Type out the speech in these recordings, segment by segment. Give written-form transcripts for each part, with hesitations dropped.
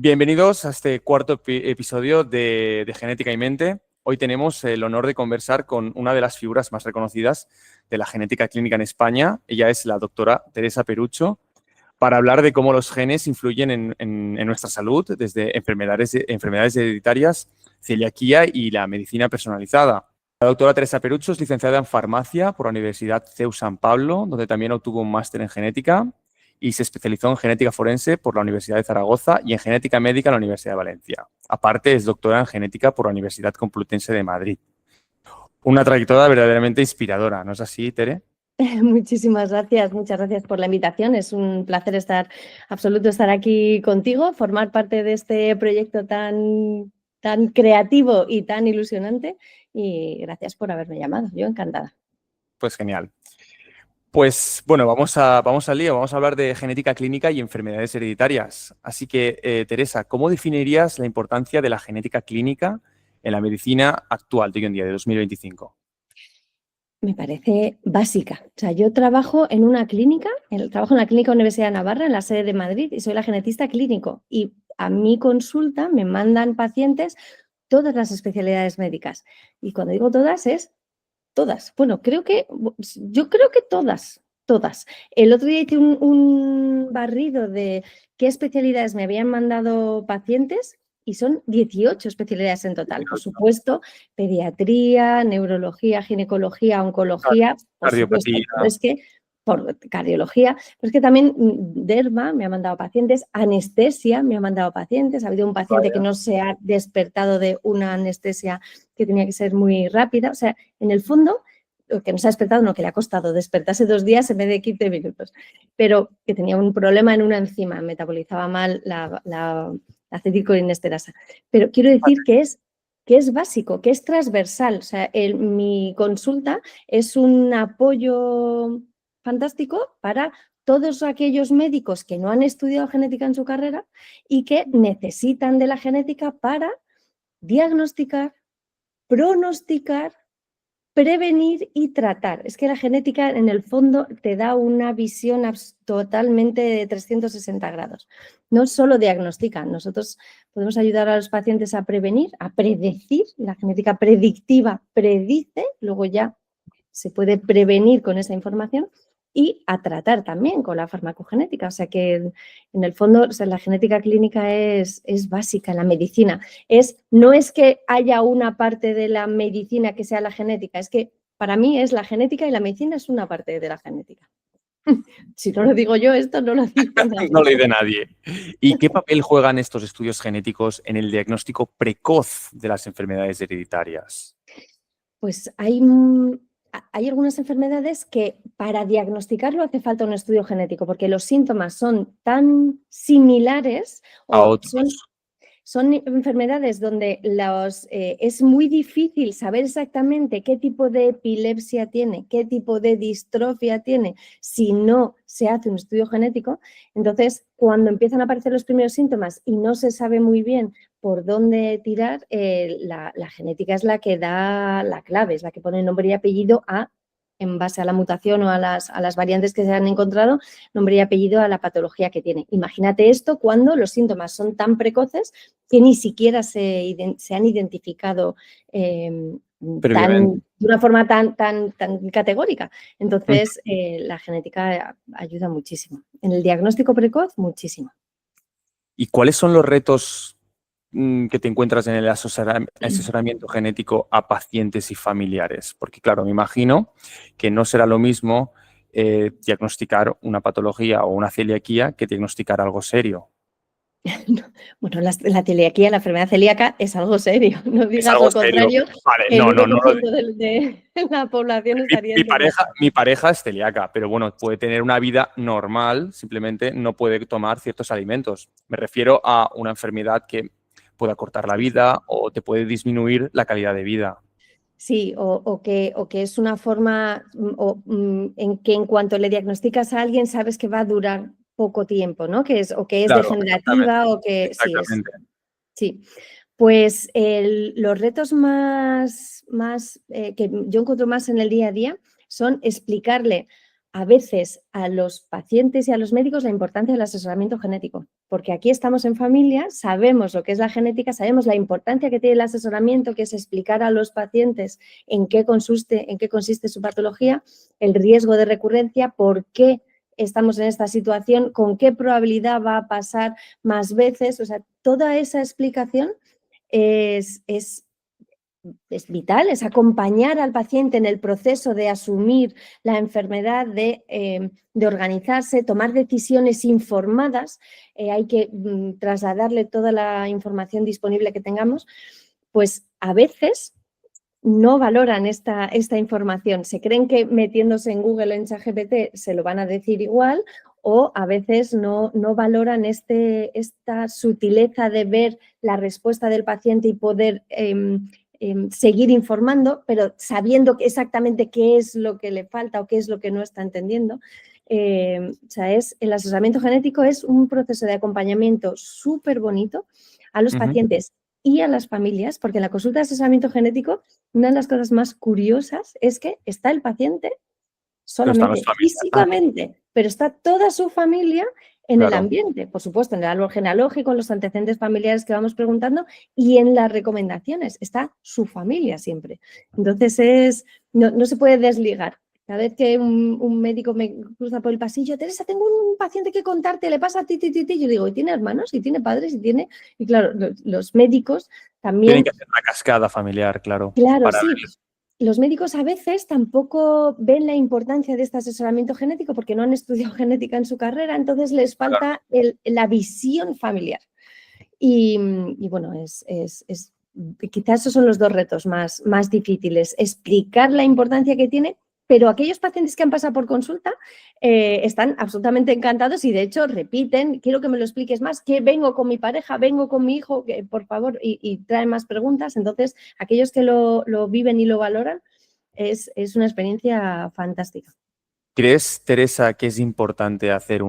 Bienvenidos a este cuarto episodio de Genética y Mente. Hoy tenemos el honor de conversar con una de las figuras más reconocidas de la genética clínica en España. Ella es la doctora Teresa Perucho, para hablar de cómo los genes influyen en nuestra salud, desde enfermedades hereditarias, celiaquía y la medicina personalizada. La doctora Teresa Perucho es licenciada en farmacia por la Universidad CEU San Pablo, donde también obtuvo un máster en genética, y se especializó en genética forense por la Universidad de Zaragoza y en genética médica en la Universidad de Valencia. Aparte, es doctora en genética por la Universidad Complutense de Madrid. Una trayectoria verdaderamente inspiradora, ¿no es así, Tere? Muchísimas gracias, muchas gracias por la invitación. Es un placer absoluto estar aquí contigo, formar parte de este proyecto tan creativo y tan ilusionante. Y gracias por haberme llamado. Yo encantada. Pues genial. Pues bueno, vamos al lío, vamos a hablar de genética clínica y enfermedades hereditarias. Así que, Teresa, ¿cómo definirías la importancia de la genética clínica en la medicina actual de hoy en día, de 2025? Me parece básica. O sea, yo trabajo en una clínica, trabajo en la Clínica Universidad de Navarra, en la sede de Madrid, y soy la genetista clínico. Y a mi consulta me mandan pacientes todas las especialidades médicas. Y cuando digo todas es todas. Bueno, yo creo que todas. El otro día hice un barrido de qué especialidades me habían mandado pacientes y son 18 especialidades en total. Por supuesto, pediatría, neurología, ginecología, oncología, por supuesto. Cardiopatía. Pero es que por cardiología, pero es que también derma me ha mandado pacientes, anestesia me ha mandado pacientes, ha habido un paciente que no se ha despertado de una anestesia que tenía que ser muy rápida, o sea, en el fondo, lo que no se ha despertado, no, que le ha costado despertarse 2 días en vez de 15 minutos, pero que tenía un problema en una enzima, metabolizaba mal la acetilcolinesterasa. Pero quiero decir que es básico, que es transversal, o sea, mi consulta es un apoyo fantástico para todos aquellos médicos que no han estudiado genética en su carrera y que necesitan de la genética para diagnosticar, pronosticar, prevenir y tratar. Es que la genética, en el fondo, te da una visión totalmente de 360 grados. No solo diagnostica, nosotros podemos ayudar a los pacientes a prevenir, a predecir. La genética predictiva predice, luego ya se puede prevenir con esa información, y a tratar también con la farmacogenética. O sea que en el fondo, o sea, la genética clínica es básica en la medicina. No es que haya una parte de la medicina que sea la genética, es que para mí es la genética y la medicina es una parte de la genética. Si no lo digo yo, esto no lo dice nadie. No lo dice nadie. ¿Y qué papel juegan estos estudios genéticos en el diagnóstico precoz de las enfermedades hereditarias? Pues hay algunas enfermedades que para diagnosticarlo hace falta un estudio genético, porque los síntomas son tan similares A o otros. son enfermedades donde es muy difícil saber exactamente qué tipo de epilepsia tiene, qué tipo de distrofia tiene, si no se hace un estudio genético. Entonces, cuando empiezan a aparecer los primeros síntomas y no se sabe muy bien por dónde tirar, la genética es la que da la clave, es la que pone nombre y apellido en base a la mutación o a las variantes que se han encontrado, nombre y apellido a la patología que tiene. Imagínate esto cuando los síntomas son tan precoces que ni siquiera se han identificado de una forma tan categórica. Entonces, la genética ayuda muchísimo. En el diagnóstico precoz, muchísimo. ¿Y cuáles son los retos que te encuentras en el asesoramiento genético a pacientes y familiares? Porque, claro, me imagino que no será lo mismo diagnosticar una patología o una celiaquía que diagnosticar algo serio. Bueno, la celiaquía, la enfermedad celíaca es algo serio. No digas lo contrario. Vale, el no. 1% de la población estaría Mi pareja es celíaca, pero bueno, puede tener una vida normal, simplemente no puede tomar ciertos alimentos. Me refiero a una enfermedad que puede acortar la vida o te puede disminuir la calidad de vida. Sí, o que es una forma en que en cuanto le diagnosticas a alguien sabes que va a durar poco tiempo, ¿no? Que es Claro, degenerativa o que exactamente. sí. Pues los retos más que yo encuentro más en el día a día son explicarle a veces a los pacientes y a los médicos la importancia del asesoramiento genético, porque aquí estamos en familia, sabemos lo que es la genética, sabemos la importancia que tiene el asesoramiento, que es explicar a los pacientes en qué consiste su patología, el riesgo de recurrencia, por qué estamos en esta situación, con qué probabilidad va a pasar más veces. O sea, toda esa explicación es vital, es acompañar al paciente en el proceso de asumir la enfermedad, de organizarse, tomar decisiones informadas. Hay que trasladarle toda la información disponible que tengamos. Pues a veces no valoran esta información. Se creen que metiéndose en Google o en ChatGPT se lo van a decir igual, o a veces no valoran esta sutileza de ver la respuesta del paciente y poder seguir informando, pero sabiendo exactamente qué es lo que le falta o qué es lo que no está entendiendo. O sea, el asesoramiento genético es un proceso de acompañamiento súper bonito a los pacientes y a las familias, porque en la consulta de asesoramiento genético, una de las cosas más curiosas es que está el paciente solamente físicamente, pero está toda su familia en el ambiente, por supuesto, en el árbol genealógico, en los antecedentes familiares que vamos preguntando y en las recomendaciones. Está su familia siempre. Entonces, no se puede desligar. Cada vez que un médico me cruza por el pasillo, Teresa, tengo un paciente que contarte, le pasa a ti, yo digo, ¿y tiene hermanos? ¿Y tiene padres? Y claro, los médicos también... Tienen que hacer una cascada familiar, claro. Claro, sí. Los médicos a veces tampoco ven la importancia de este asesoramiento genético porque no han estudiado genética en su carrera, entonces les falta la visión familiar. Y bueno, quizás esos son los dos retos más difíciles, explicar la importancia que tiene, pero aquellos pacientes que han pasado por consulta están absolutamente encantados y de hecho repiten, quiero que me lo expliques más, que vengo con mi pareja, vengo con mi hijo, que, por favor, y traen más preguntas. Entonces, aquellos que lo viven y lo valoran, es una experiencia fantástica. ¿Crees, Teresa, que es importante hacer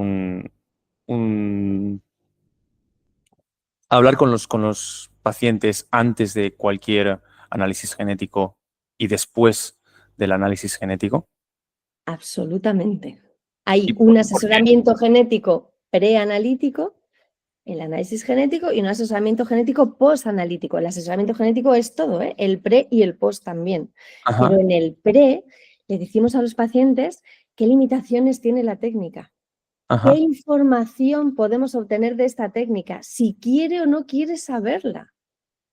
hablar con los pacientes antes de cualquier análisis genético y después del análisis genético? Absolutamente. Hay un asesoramiento genético preanalítico, el análisis genético, y un asesoramiento genético postanalítico. El asesoramiento genético es todo, el pre y el post también. Pero en el pre le decimos a los pacientes qué limitaciones tiene la técnica. ¿Qué información podemos obtener de esta técnica? Si quiere o no quiere saberla.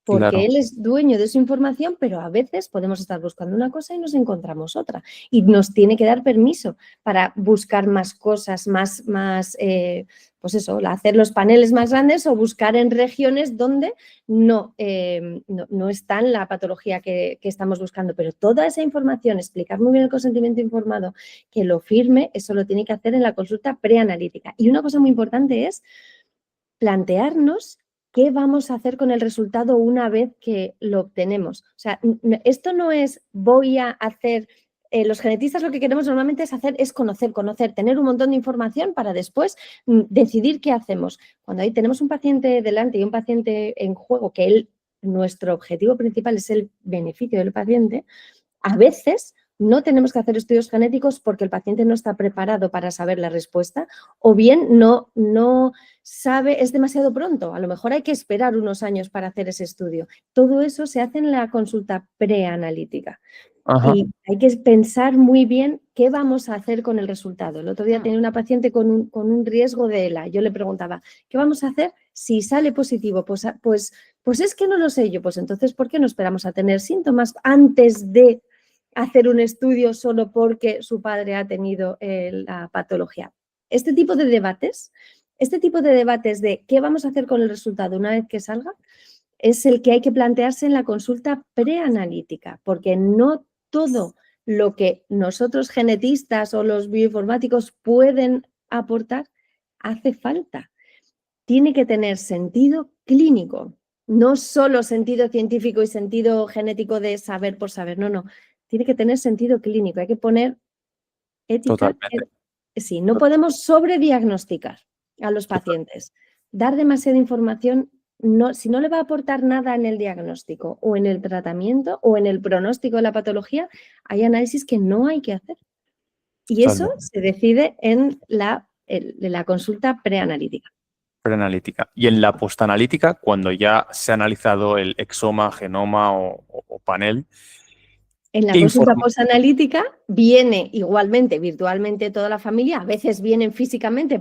Porque él es dueño de su información, pero a veces podemos estar buscando una cosa y nos encontramos otra. Y nos tiene que dar permiso para buscar más cosas, pues eso, hacer los paneles más grandes o buscar en regiones donde no está la patología que estamos buscando. Pero toda esa información, explicar muy bien el consentimiento informado, que lo firme, eso lo tiene que hacer en la consulta preanalítica. Y una cosa muy importante es plantearnos ¿qué vamos a hacer con el resultado una vez que lo obtenemos? O sea, esto no es voy a hacer... los genetistas lo que queremos normalmente es conocer, tener un montón de información para después decidir qué hacemos. Cuando ahí tenemos un paciente delante y un paciente en juego, que nuestro objetivo principal es el beneficio del paciente, a veces no tenemos que hacer estudios genéticos porque el paciente no está preparado para saber la respuesta o bien no sabe, es demasiado pronto. A lo mejor hay que esperar unos años para hacer ese estudio. Todo eso se hace en la consulta preanalítica. Y hay que pensar muy bien qué vamos a hacer con el resultado. El otro día tenía una paciente con un riesgo de ELA. Yo le preguntaba, ¿qué vamos a hacer si sale positivo? Pues es que no lo sé yo. Pues entonces, ¿por qué no esperamos a tener síntomas antes de hacer un estudio solo porque su padre ha tenido la patología? Este tipo de debates de qué vamos a hacer con el resultado una vez que salga, es el que hay que plantearse en la consulta preanalítica, porque no todo lo que nosotros genetistas o los bioinformáticos pueden aportar hace falta. Tiene que tener sentido clínico, no solo sentido científico y sentido genético de saber por saber, no. Tiene que tener sentido clínico, hay que poner ética. Totalmente. Sí, no podemos sobrediagnosticar a los pacientes. Dar demasiada información, si no le va a aportar nada en el diagnóstico o en el tratamiento o en el pronóstico de la patología, hay análisis que no hay que hacer. Y eso se decide en la consulta preanalítica. Preanalítica. Y en la postanalítica, cuando ya se ha analizado el exoma, genoma o panel. En la consulta postanalítica viene igualmente virtualmente toda la familia, a veces vienen físicamente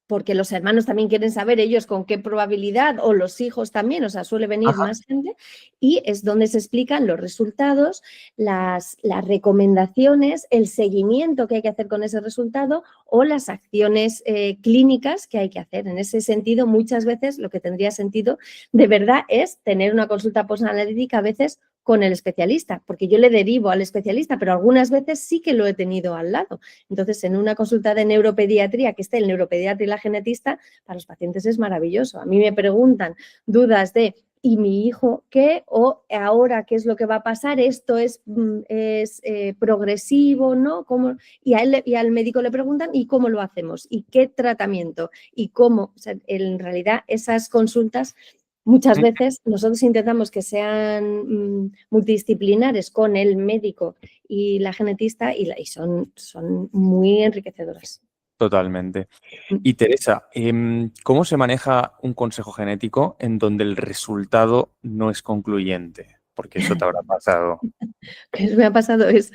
porque los hermanos también quieren saber ellos con qué probabilidad, o los hijos también, o sea, suele venir más gente, y es donde se explican los resultados, las recomendaciones, el seguimiento que hay que hacer con ese resultado o las acciones clínicas que hay que hacer. En ese sentido, muchas veces lo que tendría sentido de verdad es tener una consulta postanalítica a veces con el especialista, porque yo le derivo al especialista, pero algunas veces sí que lo he tenido al lado. Entonces, en una consulta de neuropediatría, que esté el neuropediatra y la genetista, para los pacientes es maravilloso. A mí me preguntan dudas de ¿y mi hijo qué? O ahora, ¿qué es lo que va a pasar? ¿Esto es progresivo? ¿No? ¿Cómo? Y al médico le preguntan ¿y cómo lo hacemos? ¿Y qué tratamiento? ¿Y cómo? O sea, en realidad, esas consultas muchas veces nosotros intentamos que sean multidisciplinares con el médico y la genetista y son muy enriquecedoras. Totalmente. Y Teresa, ¿cómo se maneja un consejo genético en donde el resultado no es concluyente? Porque eso te habrá pasado. Lo que me ha pasado es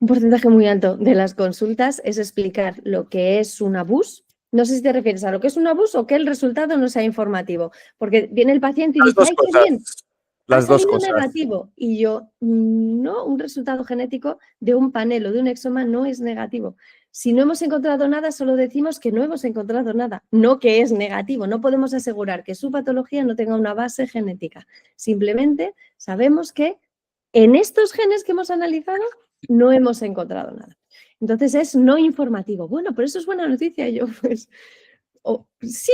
un porcentaje muy alto de las consultas es explicar lo que es un abuso. No sé si te refieres a lo que es un abuso o que el resultado no sea informativo, porque viene el paciente y Las dice, dos ¡ay, qué bien! cosas. Ha Las dos salido cosas. negativo. Y yo, no, un resultado genético de un panel o de un exoma no es negativo. Si no hemos encontrado nada, solo decimos que no hemos encontrado nada, no que es negativo. No podemos asegurar que su patología no tenga una base genética. Simplemente sabemos que en estos genes que hemos analizado no hemos encontrado nada. Entonces es no informativo. Bueno, pero eso es buena noticia. Yo, pues, sí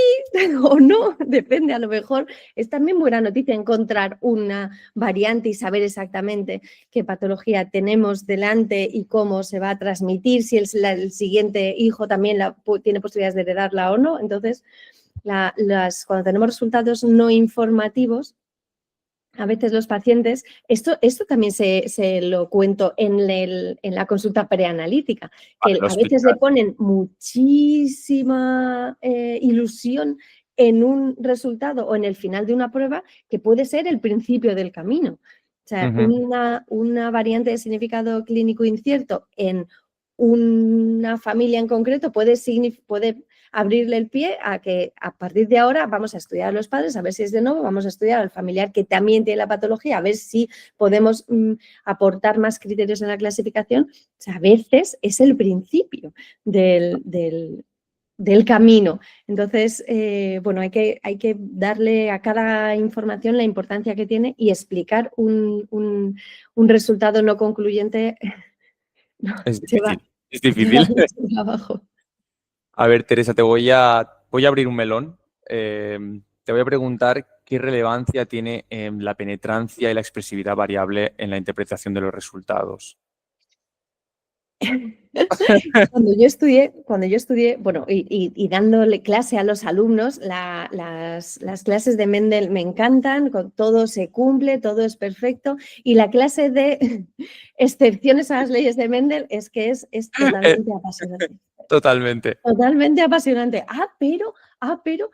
o no, depende, a lo mejor es también buena noticia encontrar una variante y saber exactamente qué patología tenemos delante y cómo se va a transmitir, si el siguiente hijo también tiene posibilidades de heredarla o no. Entonces, cuando tenemos resultados no informativos, a veces los pacientes, esto también se lo cuento en la consulta preanalítica, que Vale, lo a veces le explicas. ponen muchísima ilusión en un resultado o en el final de una prueba que puede ser el principio del camino. O sea, una variante de significado clínico incierto en una familia en concreto puede abrirle el pie a que a partir de ahora vamos a estudiar a los padres, a ver si es de nuevo, vamos a estudiar al familiar que también tiene la patología, a ver si podemos aportar más criterios en la clasificación. O sea, a veces es el principio del camino. Entonces, bueno, hay que darle a cada información la importancia que tiene y explicar un resultado no concluyente. Es Lleva difícil. Es difícil. mucho trabajo. A ver, Teresa, voy a abrir un melón. Te voy a preguntar qué relevancia tiene la penetrancia y la expresividad variable en la interpretación de los resultados. Cuando yo estudié, bueno, y dándole clase a los alumnos, las clases de Mendel me encantan, con todo se cumple, todo es perfecto, y la clase de excepciones a las leyes de Mendel es que es totalmente apasionante. Totalmente. Totalmente apasionante. Pero,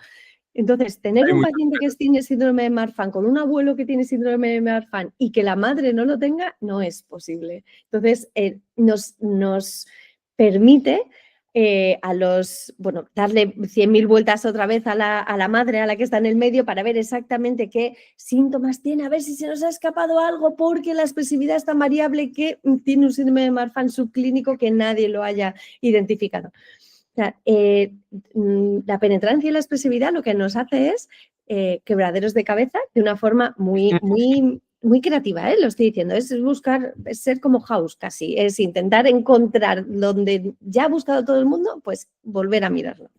entonces, tener Hay un muchas paciente que tiene síndrome de Marfan con un abuelo que tiene síndrome de Marfan y que la madre no lo tenga, no es posible. Entonces, nos permite darle 100.000 vueltas otra vez a la madre, a la que está en el medio, para ver exactamente qué síntomas tiene, a ver si se nos ha escapado algo, porque la expresividad es tan variable que tiene un síndrome de Marfan subclínico que nadie lo haya identificado. O sea, la penetrancia y la expresividad lo que nos hace es quebraderos de cabeza de una forma muy, muy, muy creativa, lo estoy diciendo, es buscar, es ser como House casi, es intentar encontrar donde ya ha buscado todo el mundo, pues volver a mirarlo.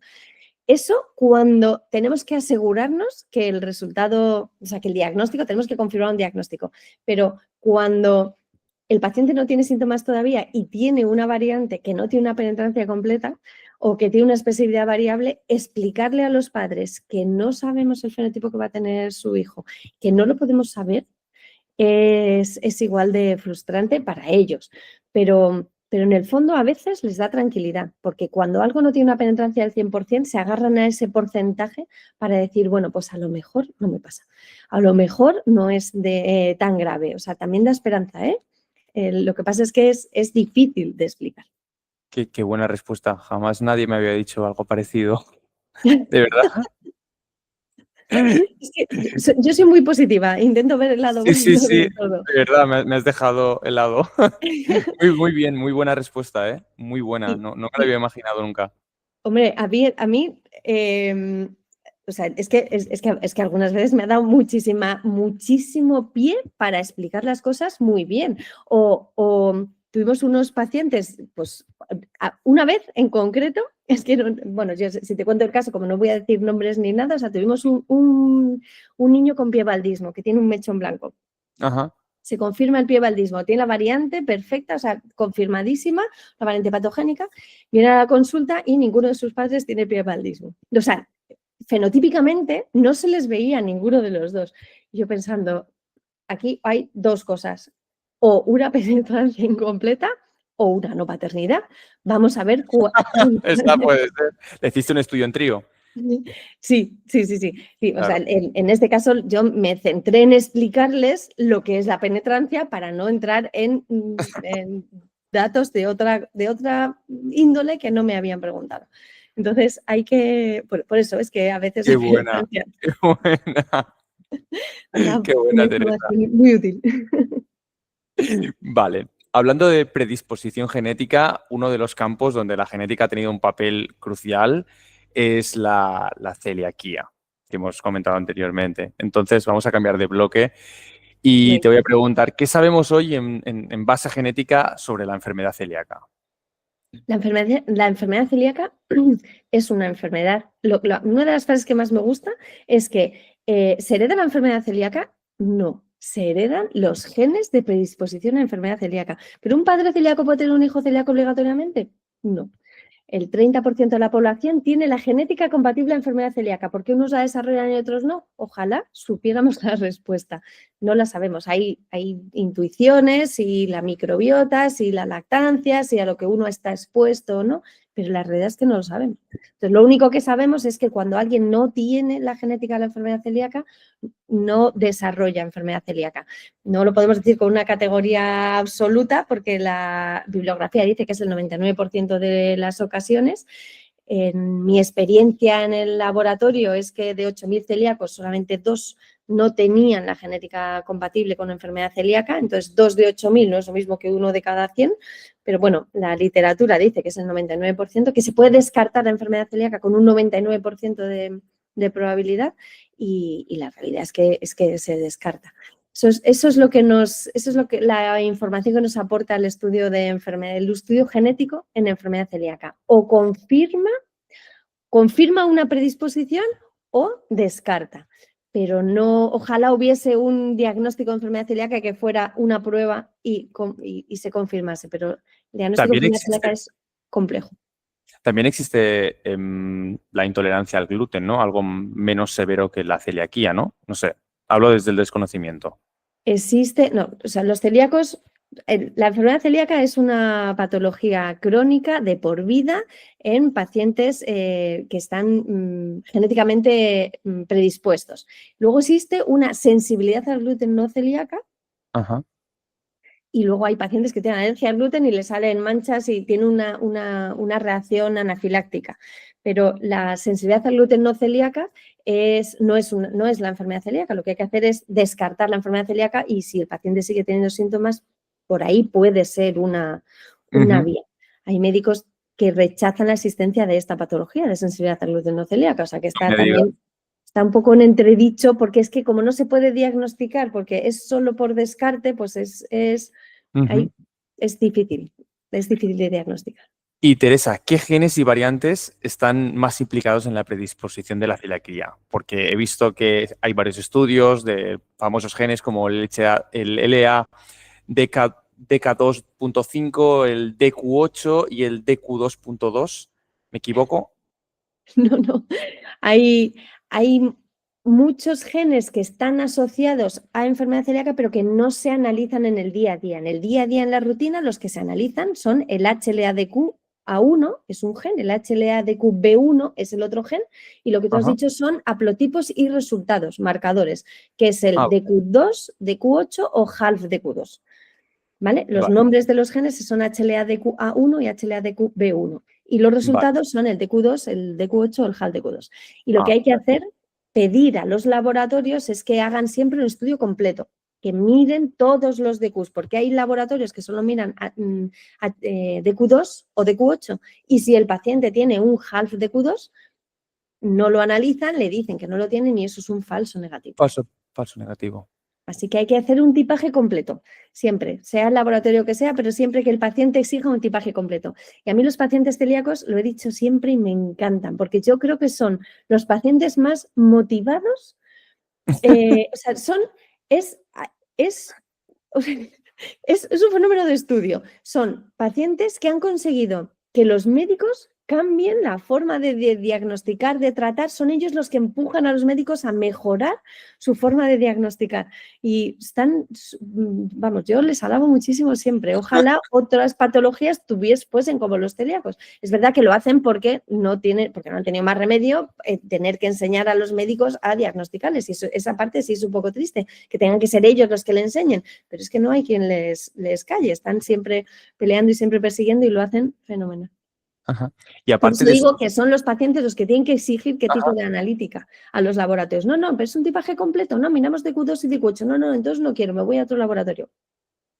Eso cuando tenemos que asegurarnos que el resultado, o sea, que el diagnóstico, tenemos que confirmar un diagnóstico, pero cuando el paciente no tiene síntomas todavía y tiene una variante que no tiene una penetrancia completa o que tiene una expresividad variable, explicarle a los padres que no sabemos el fenotipo que va a tener su hijo, que no lo podemos saber, es igual de frustrante para ellos. Pero pero en el fondo a veces les da tranquilidad, porque cuando algo no tiene una penetrancia del 100%, se agarran a ese porcentaje para decir, bueno, pues a lo mejor no me pasa, a lo mejor no es tan grave. O sea, también da esperanza, ¿eh? Lo que pasa es que es difícil de explicar. Qué buena respuesta. Jamás nadie me había dicho algo parecido. ¿De verdad? Es que yo soy muy positiva, intento ver el lado Sí, sí, bonito sí. de todo. De verdad, me has dejado helado. Muy bien, muy buena respuesta, ¿eh? Muy buena. Y, No me la y, había imaginado nunca. hombre, a mí o sea, es que algunas veces me ha dado muchísimo pie para explicar las cosas muy bien. O tuvimos unos pacientes, pues una vez en concreto, es que, bueno, yo, si te cuento el caso, como no voy a decir nombres ni nada, o sea, tuvimos un niño con piebaldismo que tiene un mechón blanco. Ajá. Se confirma el piebaldismo, tiene la variante perfecta, o sea, confirmadísima, la variante patogénica, viene a la consulta y ninguno de sus padres tiene piebaldismo. O sea, fenotípicamente no se les veía a ninguno de los dos. Yo pensando, aquí hay dos cosas, o una penetrancia incompleta o una no paternidad. Vamos a ver cuál. Esa puede ser. Le hiciste un estudio en trío. Sí. Sí, o sea, Claro. en este caso yo me centré en explicarles lo que es la penetrancia para no entrar en datos de otra índole que no me habían preguntado. Entonces hay que, por eso es que a veces Qué la buena. penetrancia Qué buena. da Qué una buena, Teresa. información muy útil. Vale. Hablando de predisposición genética, uno de los campos donde la genética ha tenido un papel crucial es la celiaquía, que hemos comentado anteriormente. Entonces, vamos a cambiar de bloque y te voy a preguntar, ¿qué sabemos hoy en base genética sobre la enfermedad celíaca? La enfermedad celíaca es una enfermedad. Una de las frases que más me gusta es que ¿se hereda la enfermedad celíaca? No, se heredan los genes de predisposición a enfermedad celíaca. ¿Pero un padre celíaco puede tener un hijo celíaco obligatoriamente? No. El 30% de la población tiene la genética compatible a enfermedad celíaca. ¿Por qué unos la desarrollan y otros no? Ojalá supiéramos la respuesta. No la sabemos. Hay intuiciones, si la microbiota, si la lactancia, si a lo que uno está expuesto o no, pero la realidad es que no lo sabemos. Entonces, lo único que sabemos es que cuando alguien no tiene la genética de la enfermedad celíaca, no desarrolla enfermedad celíaca. No lo podemos decir con una categoría absoluta porque la bibliografía dice que es el 99% de las ocasiones. En mi experiencia en el laboratorio es que de 8.000 celíacos solamente 2 no tenían la genética compatible con enfermedad celíaca, entonces 2 de 8.000 no es lo mismo que 1 de cada 100, pero bueno, la literatura dice que es el 99%, que se puede descartar la enfermedad celíaca con un 99% de probabilidad y la realidad es que se descarta. Eso es lo que la información que nos aporta el estudio de enfermedad, el estudio genético en enfermedad celíaca. O confirma una predisposición o descarta. Pero no, ojalá hubiese un diagnóstico de enfermedad celíaca que fuera una prueba y se confirmase, pero el diagnóstico de También enfermedad celíaca existe, es complejo. también existe la intolerancia al gluten, ¿no? Algo menos severo que la celiaquía, ¿no? No sé, hablo desde el desconocimiento. O sea, los celíacos, la enfermedad celíaca es una patología crónica de por vida en pacientes que están genéticamente predispuestos. Luego existe una sensibilidad al gluten no celíaca. Ajá. Y luego hay pacientes que tienen alergia al gluten y les salen manchas y tienen una reacción anafiláctica. Pero la sensibilidad al gluten no celíaca no es la enfermedad celíaca. Lo que hay que hacer es descartar la enfermedad celíaca y si el paciente sigue teniendo síntomas, por ahí puede ser una Ujú. vía. Hay médicos que rechazan la existencia de esta patología de sensibilidad al gluten no celíaca, o sea que No me digas. está un poco en entredicho porque es que como no se puede diagnosticar porque es solo por descarte, pues Ujú. es difícil de diagnosticar. Y Teresa, ¿qué genes y variantes están más implicados en la predisposición de la celiaquía? Porque he visto que hay varios estudios de famosos genes como el LA DK2.5, el DQ8 y el DQ2.2. ¿Me equivoco? No. Hay muchos genes que están asociados a enfermedad celíaca, pero que no se analizan en el día a día. En el día a día, en la rutina, los que se analizan son el HLA-DQ-A1, es un gen, el HLA-DQ-B1 es el otro gen, y lo que tú has Ajá. dicho son haplotipos y resultados, marcadores, que es el Ah, DQ2, DQ8 o half DQ2. ¿Vale? Los vale, nombres de los genes son HLA-DQ-A1 y HLA-DQ-B1. Y los vale. resultados son el DQ2, el DQ8 o el HAL DQ2. Y lo que Ah, hay que hacer, pedir a los laboratorios, es que hagan siempre un estudio completo, que miren todos los DQs, porque hay laboratorios que solo miran DQ2 o DQ8. Y si el paciente tiene un half DQ2, no lo analizan, le dicen que no lo tienen y eso es un falso negativo. falso negativo. Así que hay que hacer un tipaje completo, siempre, sea el laboratorio que sea, pero siempre que el paciente exija un tipaje completo. Y a mí los pacientes celíacos, lo he dicho siempre y me encantan, porque yo creo que son los pacientes más motivados, o sea, o sea, es un fenómeno de estudio. Son pacientes que han conseguido que los médicos cambien la forma de diagnosticar, de tratar. Son ellos los que empujan a los médicos a mejorar su forma de diagnosticar. Y están, vamos, yo les alabo muchísimo siempre. Ojalá otras patologías fuesen como los celíacos. Es verdad que lo hacen porque no han tenido más remedio tener que enseñar a los médicos a diagnosticarles. Y esa parte sí es un poco triste, que tengan que ser ellos los que le enseñen. Pero es que no hay quien les calle. Están siempre peleando y siempre persiguiendo y lo hacen fenomenal. Ajá. Y Por aparte eso de eso, digo que son los pacientes los que tienen que exigir qué tipo de analítica a los laboratorios. No, pero es un tipaje completo. No, miramos DQ2 y DQ8. No, entonces no quiero, me voy a otro laboratorio.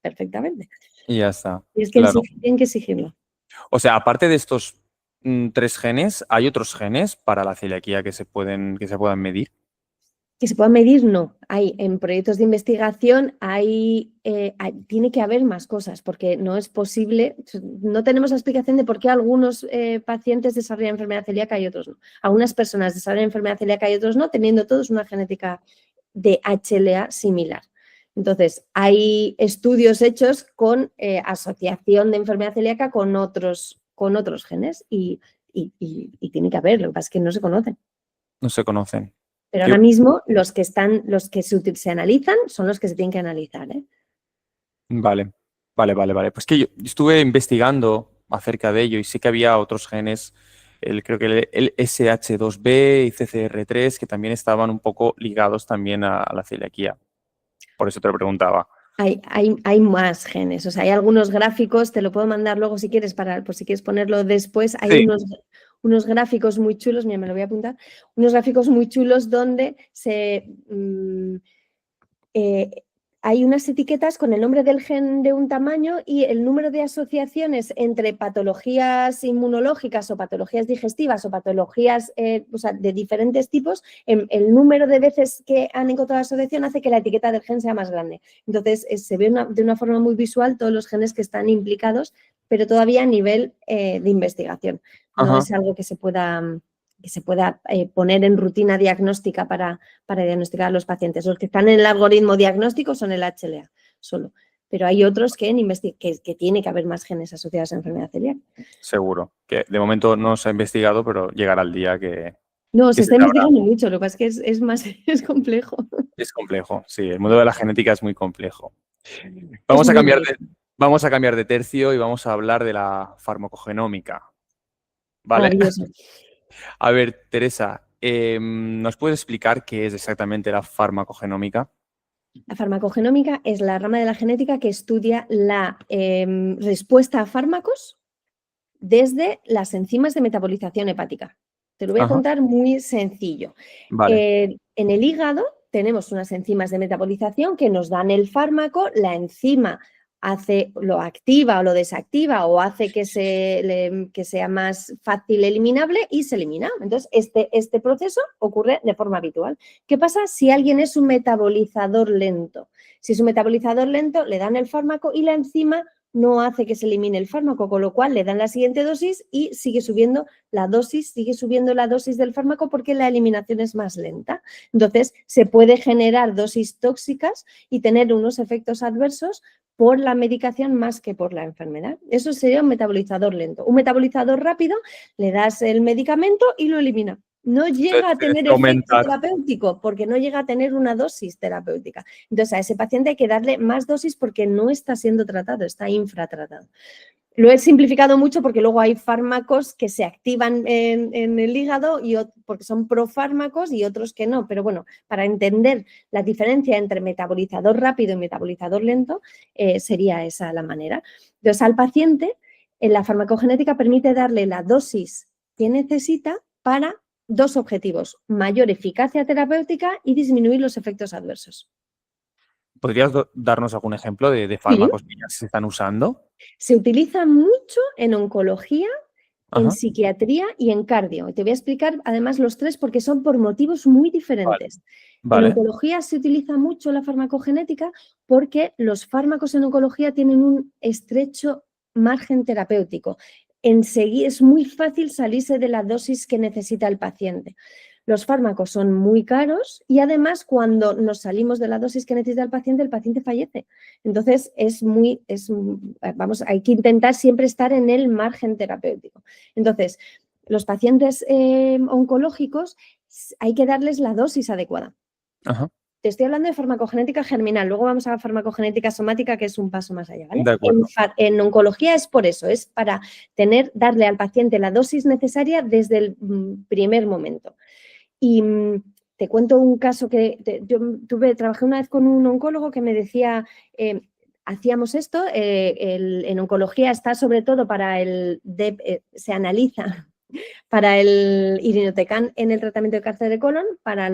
Perfectamente. y ya está. Y es que Claro. tienen que exigirlo. O sea, aparte de estos 3 genes, ¿hay otros genes para la celiaquía que se puedan medir? Que se pueda medir, no. En proyectos de investigación tiene que haber más cosas, porque no es posible, no tenemos la explicación de por qué algunos pacientes desarrollan enfermedad celíaca y otros no. Algunas personas desarrollan enfermedad celíaca y otros no, teniendo todos una genética de HLA similar. Entonces, hay estudios hechos con asociación de enfermedad celíaca con otros genes y tiene que haber, lo que pasa es que no se conocen. No se conocen. Pero Yo- ahora mismo los que se analizan son los que se tienen que analizar, ¿eh? Vale, vale. Pues que yo estuve investigando acerca de ello y sí que había otros genes, creo que el SH2B y CCR3, que también estaban un poco ligados también a la celiaquía. Por eso te lo preguntaba. Hay más genes, o sea, hay algunos gráficos, te lo puedo mandar luego si quieres, por si quieres ponerlo después, hay Sí. unos gráficos muy chulos, mira, me lo voy a apuntar, unos gráficos muy chulos donde hay unas etiquetas con el nombre del gen de un tamaño y el número de asociaciones entre patologías inmunológicas o patologías digestivas o patologías de diferentes tipos, el número de veces que han encontrado la asociación hace que la etiqueta del gen sea más grande. Entonces, se ve de una forma muy visual todos los genes que están implicados, pero todavía a nivel de investigación. No Ajá. es algo que se pueda poner en rutina diagnóstica para diagnosticar a los pacientes. Los que están en el algoritmo diagnóstico son el HLA solo, pero hay otros que tiene que haber más genes asociados a enfermedad celíaca. Seguro. Que de momento no se ha investigado, pero llegará el día No, que se se está sabrá. investigando mucho, lo que pasa es que es más es complejo. Es complejo, sí. El mundo de la genética es muy complejo. Es Vamos a muy cambiar bonito. vamos a cambiar de tercio y vamos a hablar de la farmacogenómica. ¿Vale? Maravilloso. A ver, Teresa, ¿nos puedes explicar qué es exactamente la farmacogenómica? La farmacogenómica es la rama de la genética que estudia la respuesta a fármacos desde las enzimas de metabolización hepática. Te lo voy a Ajá. contar muy sencillo. Vale. En el hígado tenemos unas enzimas de metabolización que nos dan el fármaco, la enzima lo activa o lo desactiva o hace que sea más fácil eliminable y se elimina. Entonces, este proceso ocurre de forma habitual. ¿Qué pasa si alguien es un metabolizador lento? Si es un metabolizador lento, le dan el fármaco y la enzima no hace que se elimine el fármaco, con lo cual le dan la siguiente dosis y sigue subiendo la dosis del fármaco porque la eliminación es más lenta. Entonces, se puede generar dosis tóxicas y tener unos efectos adversos por la medicación más que por la enfermedad. Eso sería un metabolizador lento. Un metabolizador rápido, le das el medicamento y lo elimina. no llega a tener efecto aumentar. terapéutico porque no llega a tener una dosis terapéutica. Entonces, a ese paciente hay que darle más dosis porque no está siendo tratado, está infratratado. Lo he simplificado mucho porque luego hay fármacos que se activan en el hígado porque son profármacos y otros que no. Pero bueno, para entender la diferencia entre metabolizador rápido y metabolizador lento, sería esa la manera. Entonces, al paciente, la farmacogenética permite darle la dosis que necesita para dos objetivos: mayor eficacia terapéutica y disminuir los efectos adversos. ¿Podrías darnos algún ejemplo de fármacos que ya se están usando? Se utiliza mucho en oncología, en Ajá. psiquiatría y en cardio. Te voy a explicar además los tres porque son por motivos muy diferentes. Vale. En oncología se utiliza mucho la farmacogenética porque los fármacos en oncología tienen un estrecho margen terapéutico. Enseguida es muy fácil salirse de la dosis que necesita el paciente. Los fármacos son muy caros y además cuando nos salimos de la dosis que necesita el paciente fallece. Entonces hay que intentar siempre estar en el margen terapéutico. Entonces, los pacientes oncológicos hay que darles la dosis adecuada. Ajá. Te estoy hablando de farmacogenética germinal, luego vamos a la farmacogenética somática, que es un paso más allá, ¿vale? De acuerdo. En oncología es por eso, es para darle al paciente la dosis necesaria desde el primer momento. Y te cuento un caso que trabajé una vez con un oncólogo que me decía, hacíamos esto, en oncología está sobre todo para se analiza para el irinotecan en el tratamiento de cáncer de colon, para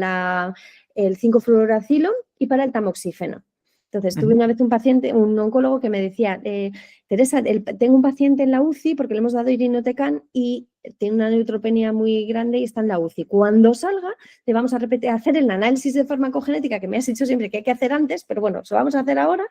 el 5-fluoracilo y para el tamoxifeno. Entonces, tuve una vez un oncólogo que me decía, Teresa, tengo un paciente en la UCI porque le hemos dado irinotecan y tiene una neutropenia muy grande y está en la UCI. Cuando salga, le vamos a hacer el análisis de farmacogenética que me has dicho siempre que hay que hacer antes, pero bueno, eso vamos a hacer ahora.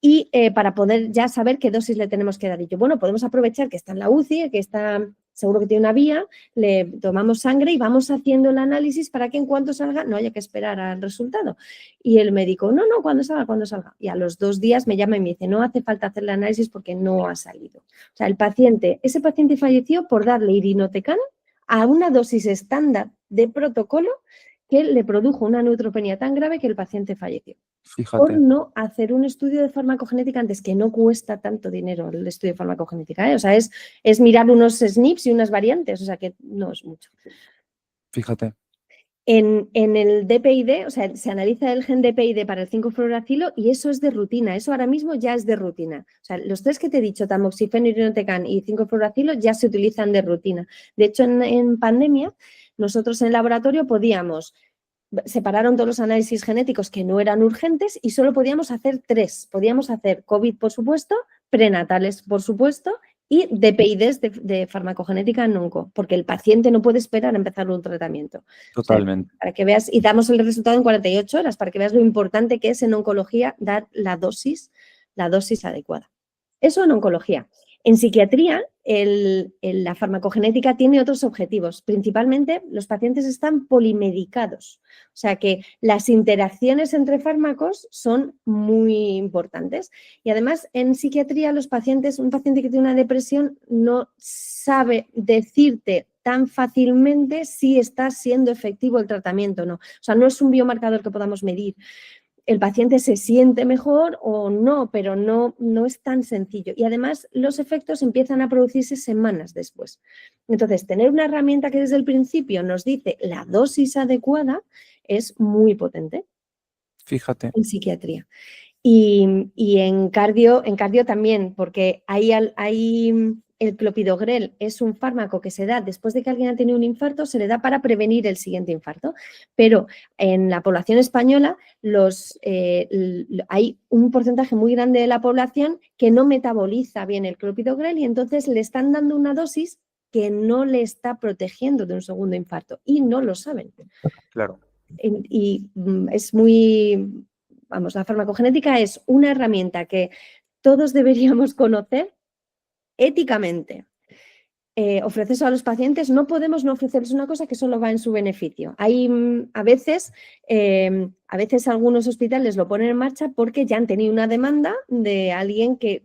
Y para poder ya saber qué dosis le tenemos que dar. Y yo, bueno, podemos aprovechar que está en la UCI, que está seguro que tiene una vía, le tomamos sangre y vamos haciendo el análisis para que en cuanto salga no haya que esperar al resultado. Y el médico, no, cuando salga. Y a los 2 días me llama y me dice, no hace falta hacer el análisis porque no ha salido. O sea, ese paciente falleció por darle irinotecan a una dosis estándar de protocolo que le produjo una neutropenia tan grave que el paciente falleció. Fíjate. Por no hacer un estudio de farmacogenética antes, que no cuesta tanto dinero el estudio de farmacogenética, ¿eh? O sea, es mirar unos SNPs y unas variantes, o sea, que no es mucho. Fíjate. En el DPID, o sea, se analiza el gen DPID para el 5-fluoracilo y eso es de rutina, eso ahora mismo ya es de rutina. O sea, los 3 que te he dicho, tamoxifeno, irinotecan y 5-fluoracilo, ya se utilizan de rutina. De hecho, en pandemia, nosotros en el laboratorio separaron todos los análisis genéticos que no eran urgentes y solo podíamos hacer 3. Podíamos hacer COVID, por supuesto, prenatales, por supuesto, y DPIDs de farmacogenética en onco, porque el paciente no puede esperar a empezar un tratamiento. Totalmente. O sea, para que veas, y damos el resultado en 48 horas, para que veas lo importante que es en oncología dar la dosis adecuada. Eso en oncología. En psiquiatría, la farmacogenética tiene otros objetivos. Principalmente, los pacientes están polimedicados. O sea que las interacciones entre fármacos son muy importantes. Y además, en psiquiatría, un paciente que tiene una depresión no sabe decirte tan fácilmente si está siendo efectivo el tratamiento o no. O sea, no es un biomarcador que podamos medir. El paciente se siente mejor o no, pero no es tan sencillo. Y además los efectos empiezan a producirse semanas después. Entonces, tener una herramienta que desde el principio nos dice la dosis adecuada es muy potente. Fíjate. En psiquiatría. Y en cardio también, porque hay el clopidogrel es un fármaco que se da después de que alguien ha tenido un infarto, se le da para prevenir el siguiente infarto. Pero en la población española hay un porcentaje muy grande de la población que no metaboliza bien el clopidogrel y entonces le están dando una dosis que no le está protegiendo de un segundo infarto y no lo saben. Claro. Y es muy... Vamos, la farmacogenética es una herramienta que todos deberíamos conocer éticamente. Ofrecerse a los pacientes, no podemos no ofrecerles una cosa que solo va en su beneficio. Hay a veces algunos hospitales lo ponen en marcha porque ya han tenido una demanda de alguien que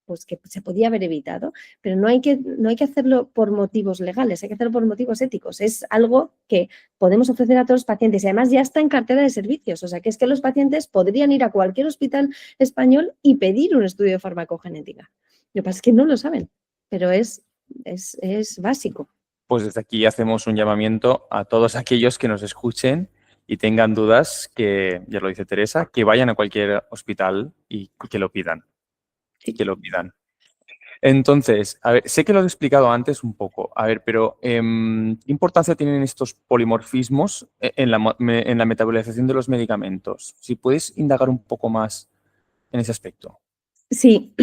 pues que se podía haber evitado, pero no hay que hacerlo por motivos legales, hay que hacerlo por motivos éticos. Es algo que podemos ofrecer a todos los pacientes y además ya está en cartera de servicios, o sea que es que los pacientes podrían ir a cualquier hospital español y pedir un estudio de farmacogenética. Lo que pasa es que no lo saben, pero es básico. Pues desde aquí hacemos un llamamiento a todos aquellos que nos escuchen y tengan dudas, que ya lo dice Teresa, que vayan a cualquier hospital y que lo pidan. Y que lo pidan. Entonces, a ver, sé que lo he explicado antes un poco, a ver, pero ¿qué importancia tienen estos polimorfismos en la metabolización de los medicamentos? Si puedes indagar un poco más en ese aspecto. Sí,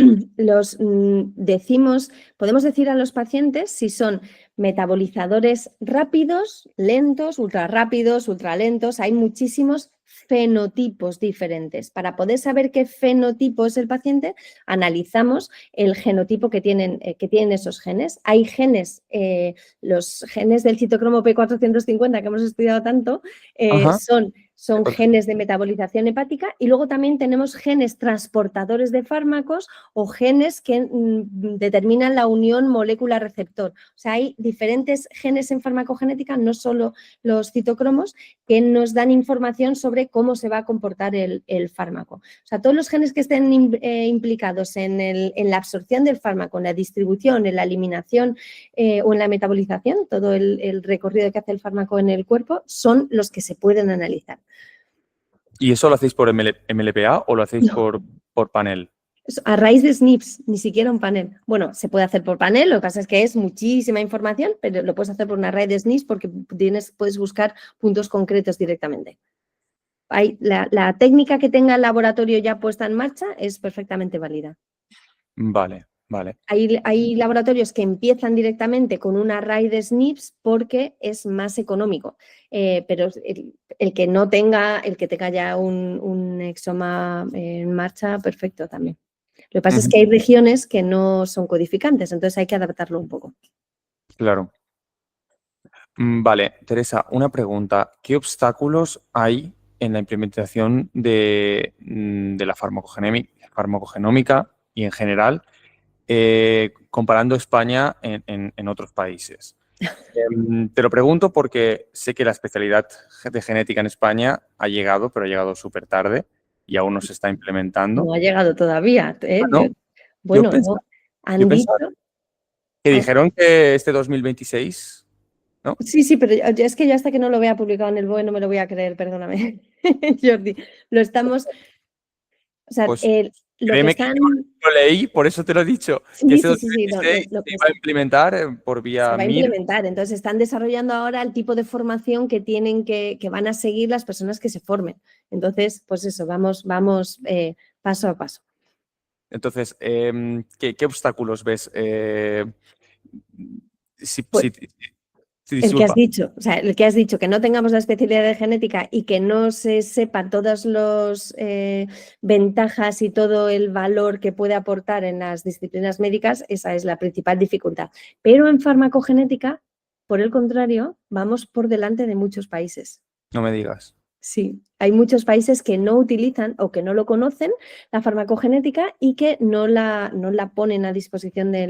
podemos decir a los pacientes si son metabolizadores rápidos, lentos, ultra rápidos, ultra lentos. Hay muchísimos fenotipos diferentes. Para poder saber qué fenotipo es el paciente, analizamos el genotipo que tienen esos genes. Hay genes, los genes del citocromo P450 que hemos estudiado tanto, son genes de metabolización hepática y luego también tenemos genes transportadores de fármacos o genes que determinan la unión molécula-receptor. O sea, hay diferentes genes en farmacogenética, no solo los citocromos, que nos dan información sobre cómo se va a comportar el fármaco. O sea, todos los genes que estén implicados en la absorción del fármaco, en la distribución, en la eliminación o en la metabolización, todo el recorrido que hace el fármaco en el cuerpo, son los que se pueden analizar. ¿Y eso lo hacéis por MLPA o lo hacéis por panel? A raíz de SNPs, ni siquiera un panel. Bueno, se puede hacer por panel, lo que pasa es que es muchísima información, pero lo puedes hacer por una raíz de SNPs porque puedes buscar puntos concretos directamente. La técnica que tenga el laboratorio ya puesta en marcha es perfectamente válida. Vale, vale. Hay laboratorios que empiezan directamente con un array de SNPs porque es más económico, pero el que tenga ya un exoma en marcha, perfecto también. Lo que pasa es que hay regiones que no son codificantes, entonces hay que adaptarlo un poco. Claro. Vale, Teresa, una pregunta. ¿Qué obstáculos hay en la implementación de la farmacogenómica y en general comparando España en otros países? Te lo pregunto porque sé que la especialidad de genética en España ha llegado, pero ha llegado súper tarde y aún no se está implementando. No ha llegado todavía. ¿No? Bueno, han dicho... Que dijeron que este 2026, ¿no? Sí, pero es que yo hasta que no lo vea publicado en el BOE no me lo voy a creer, perdóname, Jordi. Lo estamos... O sea, Pues, lo créeme que están... que yo lo leí, por eso te lo he dicho. Sí, Que este sí, sí, 2026 se va a implementar por vía se va a MIR. implementar. Entonces, están desarrollando ahora el tipo de formación que tienen que van a seguir las personas que se formen. Entonces, pues eso, vamos paso a paso. Entonces, ¿qué obstáculos ves? El que has dicho, o sea, el que has dicho, que no tengamos la especialidad de genética y que no se sepa todas las ventajas y todo el valor que puede aportar en las disciplinas médicas, esa es la principal dificultad. Pero en farmacogenética, por el contrario, vamos por delante de muchos países. No me digas. Sí, hay muchos países que no utilizan o que no lo conocen, la farmacogenética, y que no la ponen a disposición de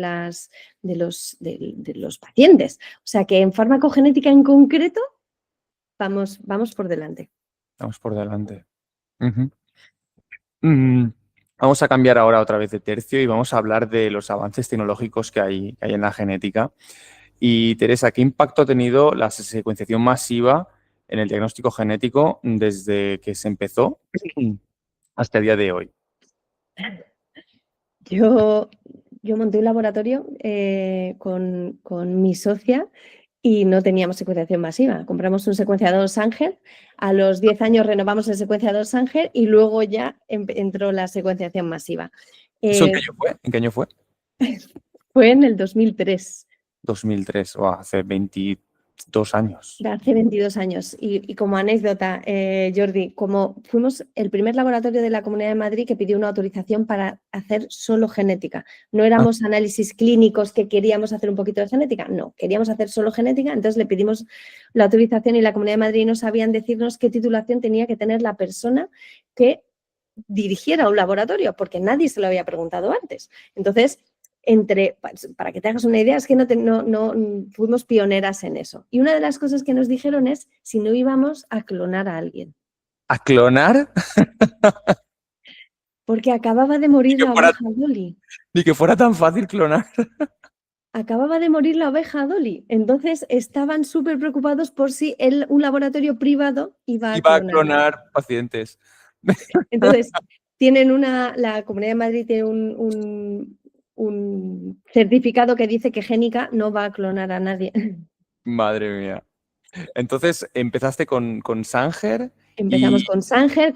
los pacientes. O sea que en farmacogenética en concreto vamos por delante. Vamos por delante. Vamos a cambiar ahora otra vez de tercio y vamos a hablar de los avances tecnológicos que hay en la genética. Y Teresa, ¿qué impacto ha tenido la secuenciación masiva en el diagnóstico genético desde que se empezó hasta el día de hoy? Yo monté un laboratorio con mi socia y no teníamos secuenciación masiva. Compramos un secuenciador Sanger, a los 10 años renovamos el secuenciador Sanger y luego ya entró la secuenciación masiva. ¿Eso en qué año fue? ¿En qué año fue? Fue en el 2003. 2003, hace 22 años. Hace 22 años. Y como anécdota, Jordi, como fuimos el primer laboratorio de la Comunidad de Madrid que pidió una autorización para hacer solo genética. No éramos análisis clínicos que queríamos hacer un poquito de genética, no, queríamos hacer solo genética, entonces le pedimos la autorización y la Comunidad de Madrid no sabían decirnos qué titulación tenía que tener la persona que dirigiera un laboratorio, porque nadie se lo había preguntado antes. Entonces, para que te hagas una idea, es que no fuimos pioneras en eso. Y una de las cosas que nos dijeron es si no íbamos a clonar a alguien. ¿A clonar? Porque acababa de morir la oveja Dolly. Ni que fuera tan fácil clonar. Acababa de morir la oveja Dolly. Entonces estaban súper preocupados por si un laboratorio privado iba a clonar pacientes. Entonces, la Comunidad de Madrid tiene un certificado que dice que Génica no va a clonar a nadie. Madre mía. Entonces, empezaste con Sanger. Empezamos con Sanger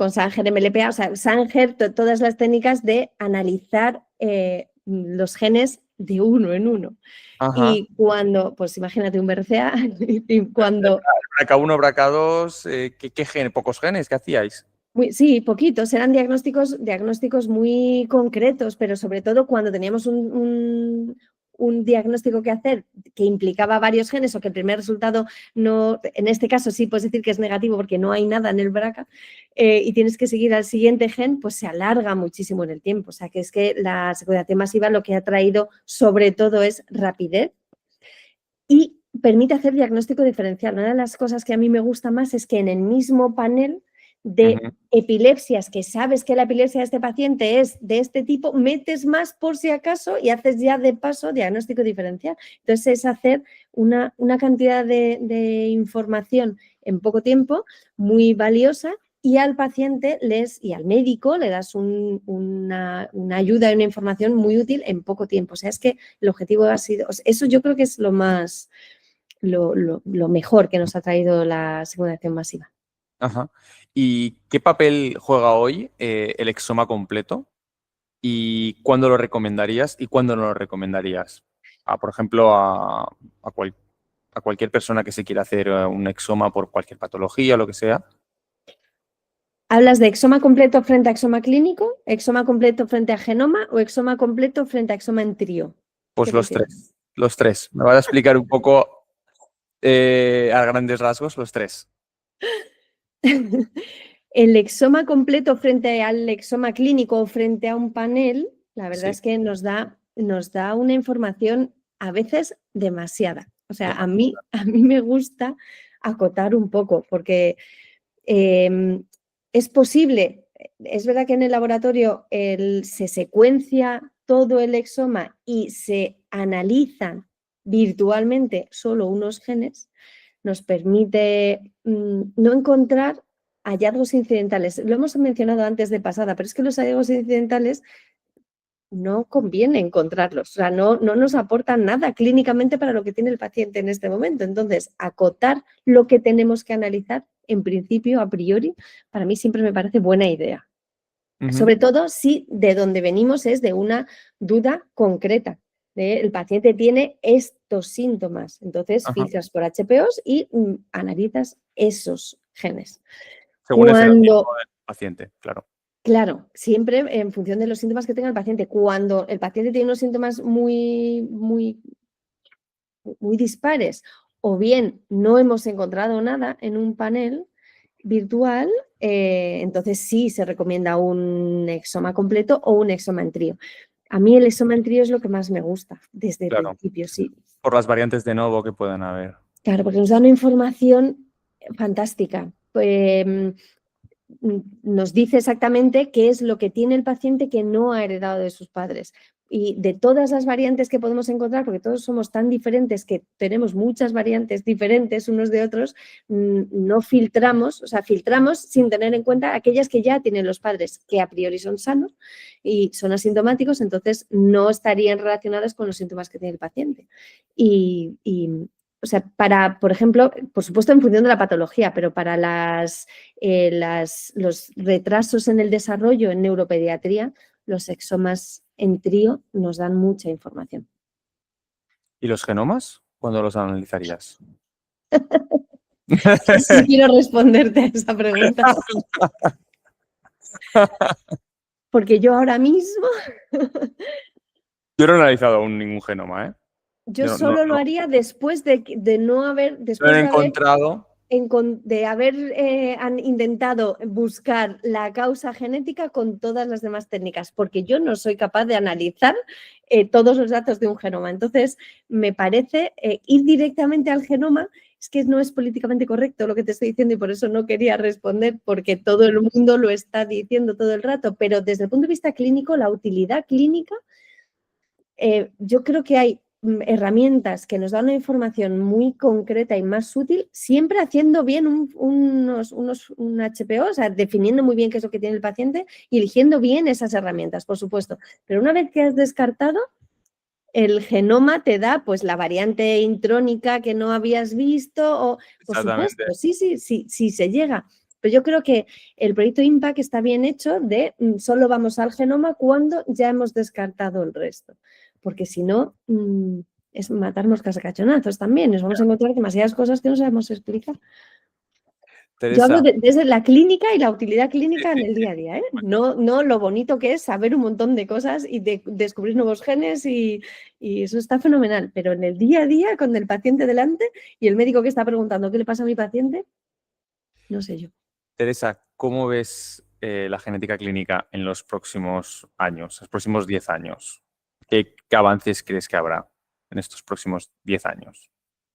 MLPA, o sea, Sanger, todas las técnicas de analizar los genes de uno en uno. Ajá. Y cuando, pues imagínate un BRCA, y cuando... BRCA1, BRCA2, ¿qué genes? ¿Pocos genes? ¿Qué hacíais? Sí, poquitos, eran diagnósticos muy concretos, pero sobre todo cuando teníamos un diagnóstico que hacer que implicaba varios genes o que el primer resultado no, en este caso sí puedes decir que es negativo porque no hay nada en el BRCA y tienes que seguir al siguiente gen, pues se alarga muchísimo en el tiempo. O sea, que es que la secuenciación masiva lo que ha traído sobre todo es rapidez y permite hacer diagnóstico diferencial. Una de las cosas que a mí me gusta más es que en el mismo panel de epilepsias, que sabes que la epilepsia de este paciente es de este tipo, metes más por si acaso y haces ya de paso diagnóstico diferencial. Entonces es hacer una cantidad de información en poco tiempo muy valiosa y al paciente y al médico le das una ayuda y una información muy útil en poco tiempo. O sea, es que el objetivo ha sido, eso yo creo que es lo mejor que nos ha traído la secuenciación masiva. Ajá. ¿Y qué papel juega hoy el exoma completo? ¿Y cuándo lo recomendarías y cuándo no lo recomendarías? Por ejemplo, a cualquier persona que se quiera hacer un exoma por cualquier patología o lo que sea. ¿Hablas de exoma completo frente a exoma clínico, exoma completo frente a genoma o exoma completo frente a exoma en trío? Pues los tres. Los tres. Me vas a explicar un poco a grandes rasgos los tres. El exoma completo frente al exoma clínico o frente a un panel, la verdad es que nos da una información a veces demasiada. O sea, a mí me gusta acotar un poco porque es posible, es verdad que en el laboratorio se secuencia todo el exoma y se analizan virtualmente solo unos genes, nos permite no encontrar hallazgos incidentales. Lo hemos mencionado antes de pasada, pero es que los hallazgos incidentales no conviene encontrarlos, o sea, no nos aportan nada clínicamente para lo que tiene el paciente en este momento. Entonces, acotar lo que tenemos que analizar, en principio, a priori, para mí siempre me parece buena idea. Sobre todo si de donde venimos es de una duda concreta. El paciente tiene estos síntomas, entonces filtras por HPOs y analizas esos genes. Según el fenotipo del paciente, claro. Claro, siempre en función de los síntomas que tenga el paciente. Cuando el paciente tiene unos síntomas muy dispares o bien no hemos encontrado nada en un panel virtual, entonces sí se recomienda un exoma completo o un exoma en trío. A mí el exoma en trío es lo que más me gusta desde el principio, sí. Por las variantes de novo que puedan haber. Claro, porque nos da una información fantástica. Nos dice exactamente qué es lo que tiene el paciente que no ha heredado de sus padres. Y de todas las variantes que podemos encontrar, porque todos somos tan diferentes que tenemos muchas variantes diferentes unos de otros, no filtramos, o sea, filtramos sin tener en cuenta aquellas que ya tienen los padres, que a priori son sanos y son asintomáticos, entonces no estarían relacionados con los síntomas que tiene el paciente. O sea, por ejemplo, por supuesto en función de la patología, pero para los retrasos en el desarrollo en neuropediatría, los exomas en trío nos dan mucha información. ¿Y los genomas? ¿Cuándo los analizarías? Sí quiero responderte a esa pregunta. Porque yo ahora mismo... Yo no he analizado aún ningún genoma, ¿eh? Yo solo lo haría después de no haber... No he encontrado de haber han intentado buscar la causa genética con todas las demás técnicas, porque yo no soy capaz de analizar todos los datos de un genoma. Entonces, me parece ir directamente al genoma, es que no es políticamente correcto lo que te estoy diciendo y por eso no quería responder, porque todo el mundo lo está diciendo todo el rato, pero desde el punto de vista clínico, la utilidad clínica, yo creo que hay herramientas que nos dan una información muy concreta y más útil, siempre haciendo bien un HPO, o sea, definiendo muy bien qué es lo que tiene el paciente y eligiendo bien esas herramientas, por supuesto. Pero una vez que has descartado, el genoma te da pues la variante intrónica que no habías visto, o por supuesto, sí se llega. Pero yo creo que el proyecto IMPACT está bien hecho de solo vamos al genoma cuando ya hemos descartado el resto. Porque si no, es matar moscas a cachonazos también. Nos vamos a encontrar demasiadas cosas que no sabemos explicar. Teresa, yo hablo desde la clínica y la utilidad clínica en el día a día, ¿eh? No lo bonito que es saber un montón de cosas y descubrir nuevos genes y eso está fenomenal. Pero en el día a día, con el paciente delante y el médico que está preguntando qué le pasa a mi paciente, no sé yo. Teresa, ¿cómo ves la genética clínica en los próximos años, los próximos 10 años? ¿Qué avances crees que habrá en estos próximos 10 años?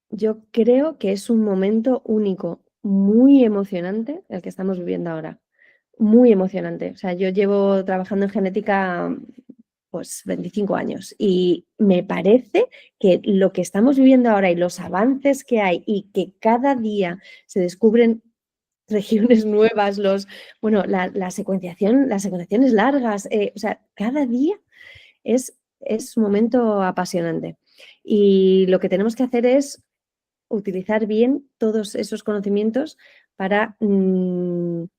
Yo creo que es un momento único, muy emocionante el que estamos viviendo ahora. Muy emocionante. O sea, yo llevo trabajando en genética pues 25 años y me parece que lo que estamos viviendo ahora y los avances que hay y que cada día se descubren regiones nuevas, las secuenciaciones largas, o sea, cada día es un momento apasionante. Y lo que tenemos que hacer es utilizar bien todos esos conocimientos para no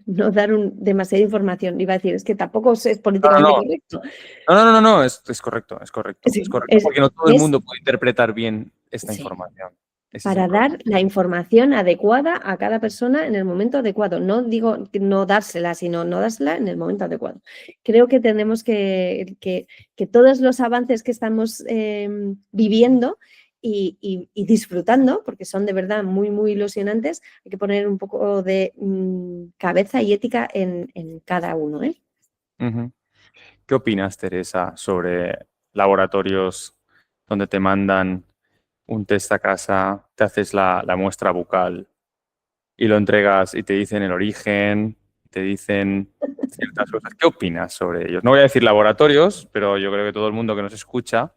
dar demasiada información. Iba a decir, es que tampoco es políticamente correcto. No, es correcto, es correcto. Sí, Es correcto porque no todo el mundo puede interpretar bien esta sí, información. para dar la información adecuada a cada persona en el momento adecuado. No digo no dársela, sino no dársela en el momento adecuado. Creo que tenemos que todos los avances que estamos viviendo y disfrutando, porque son de verdad muy, muy ilusionantes, hay que poner un poco de cabeza y ética en cada uno, ¿eh? Uh-huh. ¿Qué opinas, Teresa, sobre laboratorios donde te mandan un test a casa, te haces la muestra bucal y lo entregas y te dicen el origen, te dicen ciertas cosas? ¿Qué opinas sobre ellos? No voy a decir laboratorios, pero yo creo que todo el mundo que nos escucha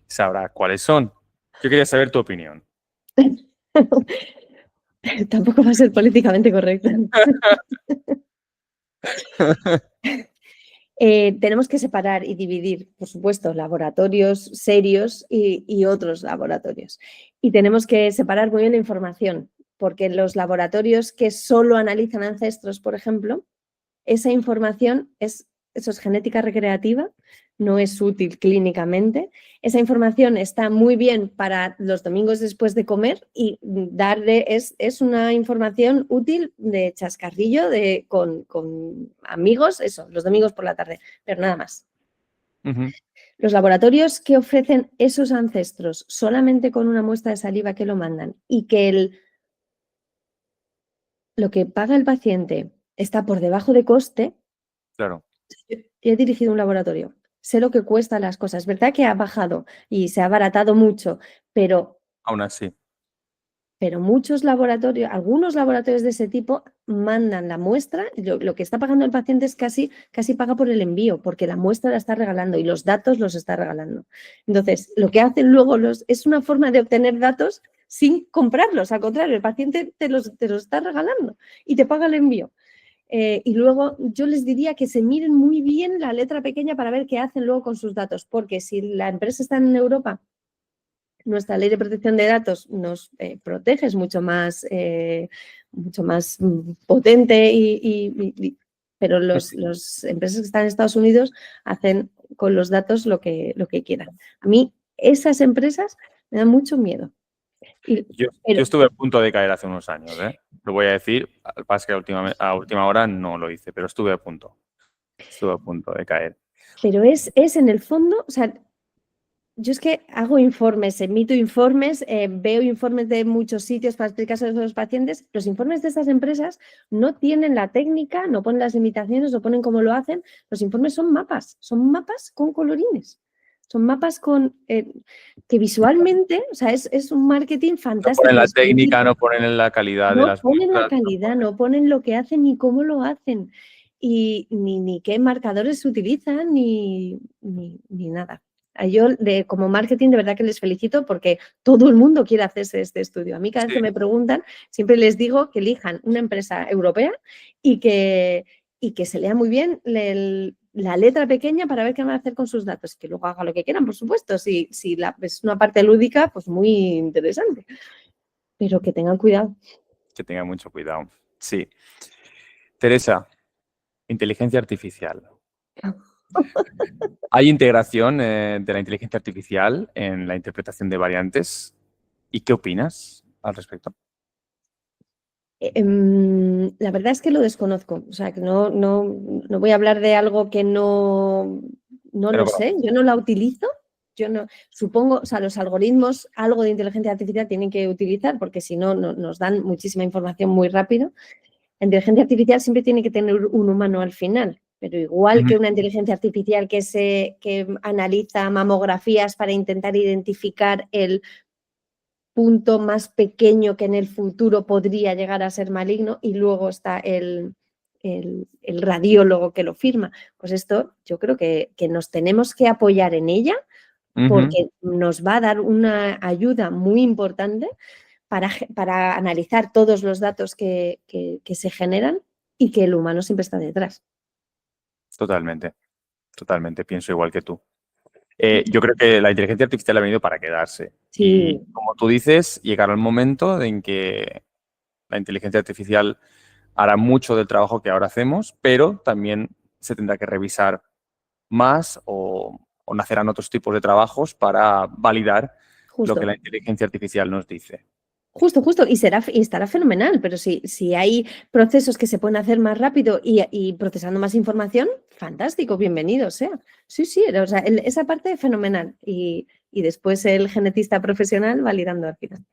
sabrá cuáles son. Yo quería saber tu opinión. Tampoco va a ser políticamente correcto. Tenemos que separar y dividir, por supuesto, laboratorios serios y otros laboratorios. Y tenemos que separar muy bien la información, porque los laboratorios que solo analizan ancestros, por ejemplo, esa información eso es genética recreativa, no es útil clínicamente. Esa información está muy bien para los domingos después de comer y es una información útil de chascarrillo con amigos, eso, los domingos por la tarde, pero nada más. Uh-huh. Los laboratorios que ofrecen esos ancestros solamente con una muestra de saliva que lo mandan y que lo que paga el paciente está por debajo de coste. Claro. Yo he dirigido un laboratorio, sé lo que cuestan las cosas. Es verdad que ha bajado y se ha abaratado mucho, pero Aún así. muchos laboratorios, algunos laboratorios de ese tipo mandan la muestra, lo que está pagando el paciente es casi paga por el envío, porque la muestra la está regalando y los datos los está regalando. Entonces, lo que hacen luego es una forma de obtener datos sin comprarlos, al contrario, el paciente te los está regalando y te paga el envío. Y luego yo les diría que se miren muy bien la letra pequeña para ver qué hacen luego con sus datos, porque si la empresa está en Europa, nuestra ley de protección de datos nos protege, es mucho más potente, pero las empresas que están en Estados Unidos hacen con los datos lo que quieran. A mí esas empresas me dan mucho miedo. Yo estuve a punto de caer hace unos años, ¿eh? Lo voy a decir, al que pasa que a última hora no lo hice, pero estuve a punto de caer. Pero es en el fondo, o sea, Yo es que hago informes, emito informes, veo informes de muchos sitios para explicarse a los pacientes. Los informes de estas empresas no tienen la técnica, no ponen las limitaciones, no ponen cómo lo hacen. Los informes son mapas con colorines. Son mapas que visualmente, o sea, es un marketing No fantástico. ponen la técnica, no ponen la calidad de No las ponen la muestras. calidad, no ponen lo que hacen ni cómo lo hacen. Y ni qué marcadores se utilizan ni nada. Yo como marketing de verdad que les felicito porque todo el mundo quiere hacerse este estudio. A mí cada vez Sí, que me preguntan siempre les digo que elijan una empresa europea y que se lea muy bien la letra pequeña para ver qué van a hacer con sus datos. Que luego haga lo que quieran, por supuesto. Si es una parte lúdica, pues muy interesante. Pero que tengan cuidado. que tenga mucho cuidado. Sí. Teresa, inteligencia artificial. ¿Hay integración de la inteligencia artificial en la interpretación de variantes? ¿Y qué opinas al respecto? La verdad es que lo desconozco. O sea, que no voy a hablar de algo que no Pero lo sé. Yo no la utilizo. Yo no supongo, o sea, los algoritmos, algo de inteligencia artificial tienen que utilizar porque si no, nos dan muchísima información muy rápido. La inteligencia artificial siempre tiene que tener un humano al final, pero igual que una inteligencia artificial que analiza mamografías para intentar identificar el punto más pequeño que en el futuro podría llegar a ser maligno y luego está el radiólogo que lo firma. Pues esto yo creo que nos tenemos que apoyar en ella porque nos va a dar una ayuda muy importante para analizar todos los datos que se generan y que el humano siempre está detrás. Totalmente, totalmente. Pienso igual que tú. Yo creo que la inteligencia artificial ha venido para quedarse. Sí. Y como tú dices, llegará el momento en que la inteligencia artificial hará mucho del trabajo que ahora hacemos, pero también se tendrá que revisar más o nacerán otros tipos de trabajos para validar lo que Justo. la inteligencia artificial nos dice. Justo. Y estará fenomenal, pero si hay procesos que se pueden hacer más rápido y procesando más información, fantástico, bienvenido sea. Sí, o sea, esa parte fenomenal. Y después el genetista profesional validando al final.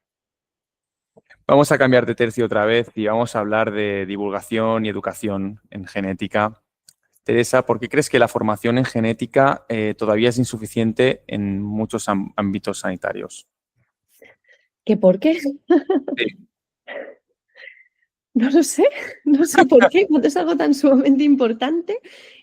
Vamos a cambiar de tercio otra vez y vamos a hablar de divulgación y educación en genética. Teresa, ¿por qué crees que la formación en genética todavía es insuficiente en muchos ámbitos sanitarios? ¿Qué por qué? Sí. No lo sé, no sé por qué, cuando es algo tan sumamente importante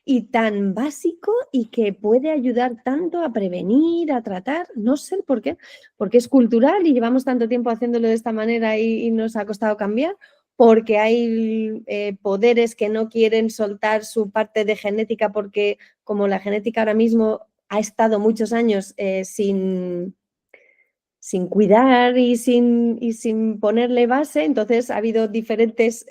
y tan básico y que puede ayudar tanto a prevenir, a tratar, no sé por qué, porque es cultural y llevamos tanto tiempo haciéndolo de esta manera y nos ha costado cambiar, porque hay poderes que no quieren soltar su parte de genética porque como la genética ahora mismo ha estado muchos años sin cuidar y sin ponerle base, entonces ha habido diferentes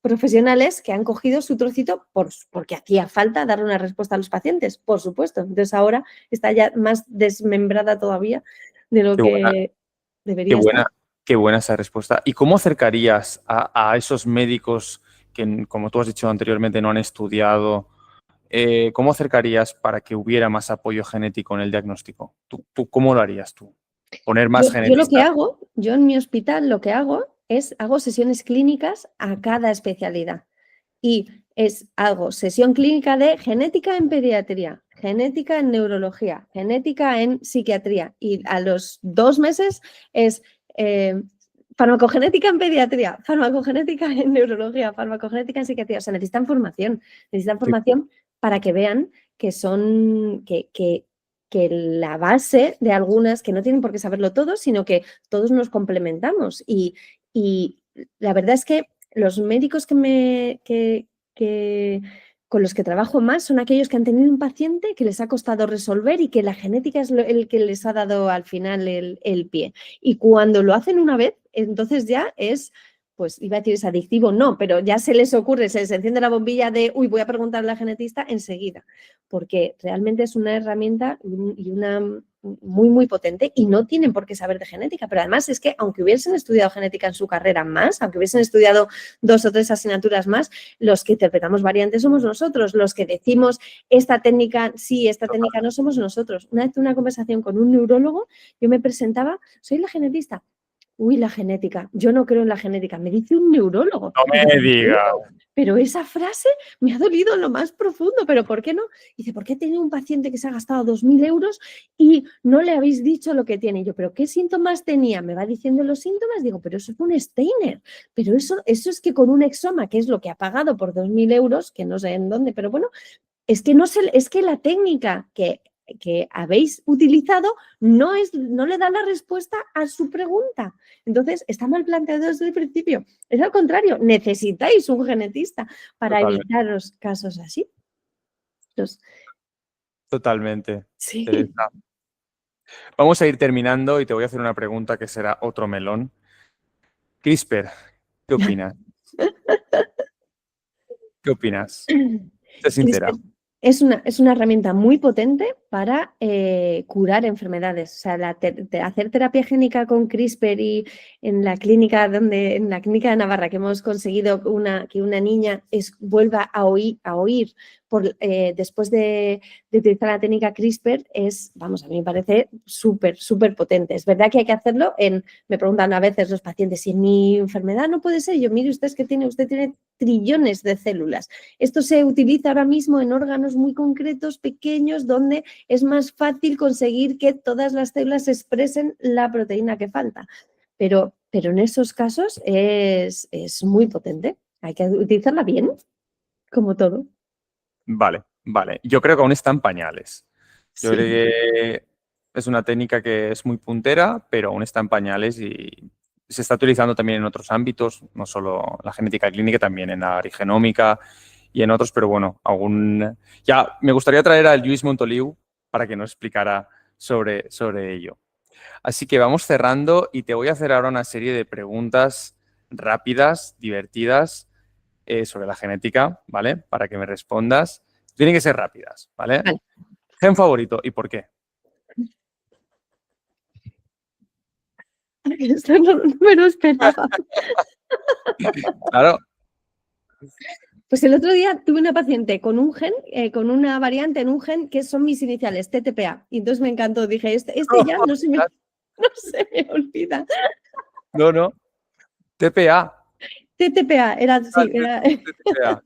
profesionales que han cogido su trocito porque hacía falta dar una respuesta a los pacientes, por supuesto. Entonces ahora está ya más desmembrada todavía de lo Qué buena, que qué debería estar. buena, qué buena esa respuesta. ¿Y cómo acercarías a esos médicos que, como tú has dicho anteriormente, no han estudiado? ¿Cómo acercarías para que hubiera más apoyo genético en el diagnóstico? ¿Tú cómo lo harías tú? ¿Poner más Yo lo que genetistas? hago, yo en mi hospital lo que hago es hago sesiones clínicas a cada especialidad. Y hago sesión clínica de genética en pediatría, genética en neurología, genética en psiquiatría. Y a los 2 meses es farmacogenética en pediatría, farmacogenética en neurología, farmacogenética en psiquiatría. O sea, necesitan Sí. formación para que vean que son, que la base de algunas, que no tienen por qué saberlo todo, sino que todos nos complementamos. Y la verdad es que los médicos con los que trabajo más son aquellos que han tenido un paciente que les ha costado resolver y que la genética es el que les ha dado al final el pie. Y cuando lo hacen una vez, entonces ya es, pues iba a decir es adictivo, no, pero ya se les ocurre, se les enciende la bombilla de, uy, voy a preguntarle al genetista enseguida, porque realmente es una herramienta y una muy, muy potente y no tienen por qué saber de genética. Pero además es que aunque hubiesen estudiado genética en su carrera más, aunque hubiesen estudiado 2 o 3 asignaturas más, los que interpretamos variantes somos nosotros, los que decimos esta técnica sí, esta técnica no, somos nosotros. Una vez tuve una conversación con un neurólogo, yo me presentaba, soy la genetista. Uy, la genética. Yo no creo en la genética. Me dice un neurólogo. No me digas. Pero esa frase me ha dolido en lo más profundo. ¿Pero por qué no? Dice, ¿por qué tiene un paciente que se ha gastado 2.000 euros y no le habéis dicho lo que tiene? Y yo, ¿pero qué síntomas tenía? Me va diciendo los síntomas. Digo, pero eso es un Steiner. Pero eso es que con un exoma, que es lo que ha pagado por 2.000 euros, que no sé en dónde, pero bueno, es que la técnica que habéis utilizado no le da la respuesta a su pregunta. Entonces, está mal planteado desde el principio. Es al contrario, necesitáis un genetista para evitaros casos así. Totalmente. Sí. Teresa. Vamos a ir terminando y te voy a hacer una pregunta que será otro melón. CRISPR, ¿qué opinas? ¿Qué opinas? Sé sincera. Es una herramienta muy potente para curar enfermedades. O sea, hacer terapia génica con CRISPR y en la clínica de Navarra, que hemos conseguido que una niña vuelva a oír después de utilizar la técnica CRISPR, a mí me parece súper, súper potente. Es verdad que hay que hacerlo me preguntan a veces los pacientes, si en mi enfermedad no puede ser, yo, mire usted usted tiene trillones de células. Esto se utiliza ahora mismo en órganos muy concretos, pequeños, donde es más fácil conseguir que todas las células expresen la proteína que falta. Pero en esos casos es muy potente. Hay que utilizarla bien, como todo. Vale. Yo creo que aún está en pañales. Yo Sí. creo que es una técnica que es muy puntera, pero aún está en pañales y se está utilizando también en otros ámbitos, no solo la genética clínica, también en la arigenómica y en otros, pero bueno, aún... Ya, me gustaría traer a Lluís Montoliu para que nos explicara sobre ello. Así que vamos cerrando y te voy a hacer ahora una serie de preguntas rápidas, divertidas, sobre la genética, ¿vale? Para que me respondas. Tienen que ser rápidas, ¿vale? Vale. Gen favorito y por qué. Esto no me lo esperaba. Claro. Pues el otro día tuve una paciente con un gen, con una variante en un gen que son mis iniciales, TTPA. Y entonces me encantó. Dije, este ya no se me olvida. No. TPA. TTPA, sí, era... TTPA.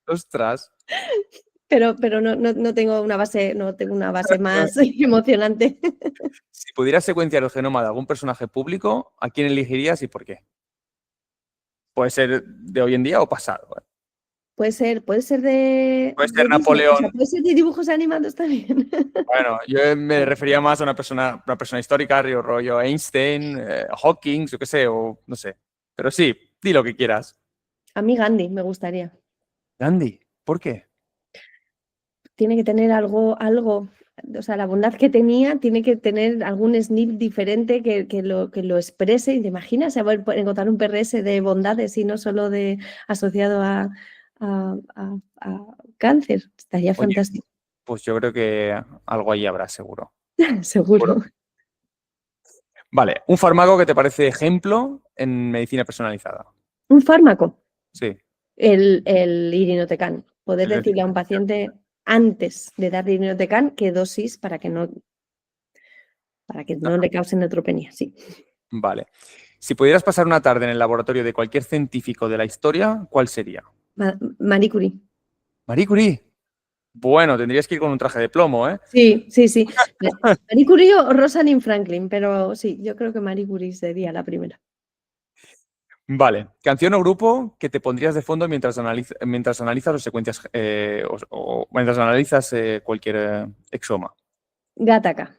Ostras. Pero no tengo una base, más emocionante. Si pudieras secuenciar el genoma de algún personaje público, ¿a quién elegirías y por qué? Puede ser de hoy en día o pasado. Puede ser de... Puede ser Disney, Napoleón. o sea, puede ser de dibujos animados también. Bueno, yo me refería más a una persona histórica, rollo Einstein, Hawking, yo qué sé, o no sé. Pero sí, di lo que quieras. A mí Gandhi me gustaría. Gandhi, ¿por qué? Tiene que tener algo, o sea, la bondad que tenía tiene que tener algún SNP diferente que lo exprese. ¿Y te imaginas encontrar un PRS de bondades y no solo asociado a cáncer? Estaría fantástico. Pues yo creo que algo ahí habrá, seguro. Seguro. Vale, un fármaco que te parece ejemplo en medicina personalizada. ¿Un fármaco? Sí. El irinotecan. Poder decirle a un paciente antes de darle irinotecan qué dosis para que no le cause neutropenia, sí. Vale. Si pudieras pasar una tarde en el laboratorio de cualquier científico de la historia, ¿cuál sería? Marie Curie. Marie Curie. Bueno, tendrías que ir con un traje de plomo, ¿eh? Sí. Marie Curie o Rosalind Franklin, pero sí, yo creo que Marie Curie sería la primera. Vale. Canción o grupo que te pondrías de fondo mientras analizas las secuencias o mientras analizas cualquier exoma. Gattaca.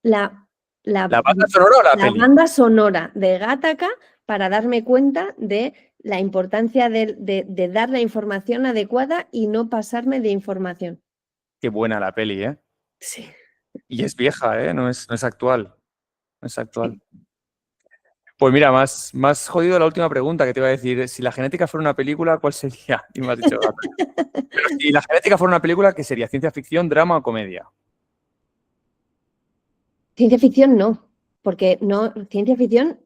La banda sonora o la peli? La banda sonora de Gattaca para darme cuenta de la importancia de dar la información adecuada y no pasarme de información. Qué buena la peli, ¿eh? Sí. Y es vieja, ¿eh? No es actual. No es actual. Sí. Pues mira, más jodido la última pregunta que te iba a decir. Si la genética fuera una película, ¿cuál sería? Y me has dicho, pero si la genética fuera una película, ¿qué sería? ¿Ciencia ficción, drama o comedia? Ciencia ficción no, porque no, ciencia ficción,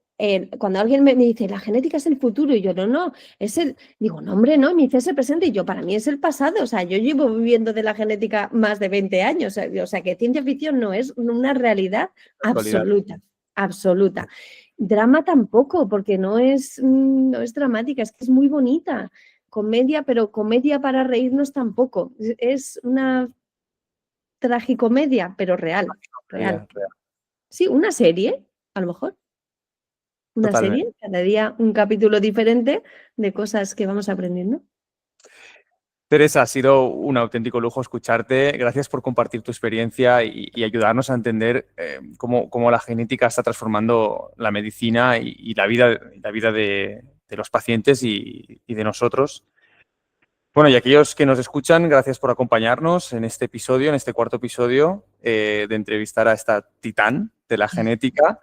cuando alguien me dice, la genética es el futuro, y yo, no, es el, digo, no, hombre, no, me dice es el presente, y yo, para mí es el pasado, o sea, yo llevo viviendo de la genética más de 20 años, o sea, que ciencia ficción no es una realidad Actualidad. absoluta. Drama tampoco, porque no es dramática, es que es muy bonita. Comedia, pero comedia para reírnos tampoco. Es una tragicomedia, pero real. Real. Sí, una serie, a lo mejor. Una Totalmente. serie, cada día un capítulo diferente de cosas que vamos aprendiendo. Teresa, ha sido un auténtico lujo escucharte. Gracias por compartir tu experiencia y ayudarnos a entender cómo la genética está transformando la medicina y la vida de los pacientes y de nosotros. Bueno, y aquellos que nos escuchan, gracias por acompañarnos en este episodio, en este cuarto episodio de entrevistar a esta titán de la genética.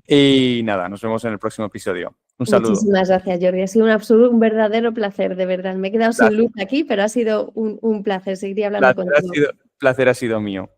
Y nada, nos vemos en el próximo episodio. Un saludo. Muchísimas gracias, Jordi. Ha sido un verdadero placer, de verdad. Me he quedado sin luz aquí, pero ha sido un placer. Seguiría hablando contigo. Placer ha sido mío.